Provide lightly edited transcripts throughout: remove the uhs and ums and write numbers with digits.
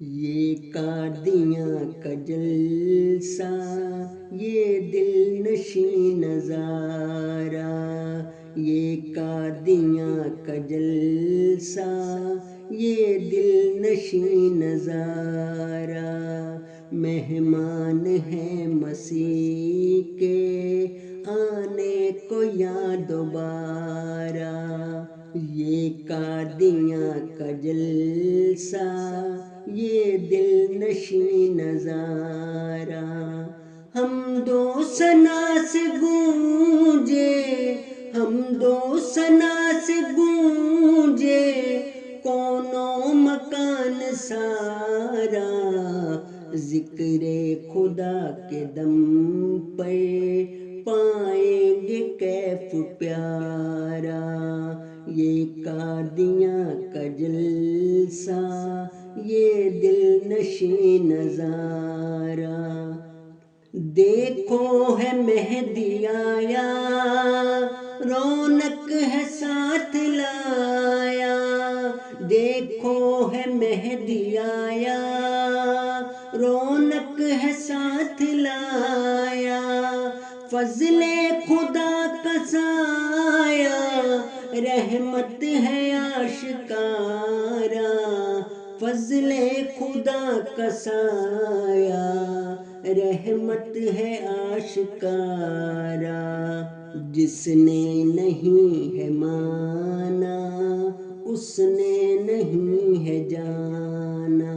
یہ قادیاں کا جلسہ، یہ دل نشین نظارہ، یہ قادیاں کا جلسہ، یہ دل نشین نظارہ، مہمان ہیں مسیح کے آنے کو یا دوبارہ، یہ قادیاں کا جلسہ، یہ دل نشین نظارہ، حمد و ثنا سے گونجے، حمد و ثنا سے گونجے کون و مکان سارا، ذکر خدا کے دم پہ پائیں گے کیف پیارا، یہ قادیاں کا جلسہ، یہ دل نشین نظارہ، دیکھو ہے مہدی آیا، رونق ہے ساتھ لایا، دیکھو ہے مہدی آیا، رونق ہے ساتھ لایا، فضل خدا کا سایہ، رحمت ہے آشکارا، فضل خدا کا سایہ، رحمت ہے آشکارا، جس نے نہیں ہے مانا اس نے نہیں ہے جانا،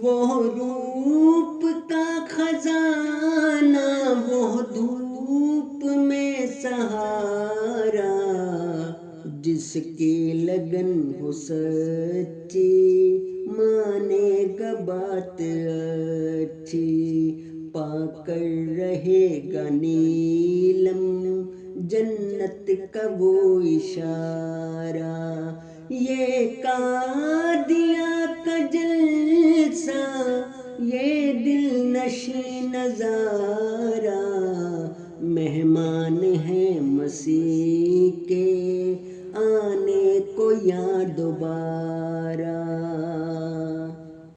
وہ روپ کا خزانہ، وہ دھوپ میں سہارا، جس کی لگن ہو سچی مانے گا بات اچھی، پا کر رہے گا نیلم جنت کا وہ اشارہ، یہ قادیاں کا جلسہ، یہ دل نشین نظارہ، مہمان ہیں مسیح کے آنے کو یا دوبارہ،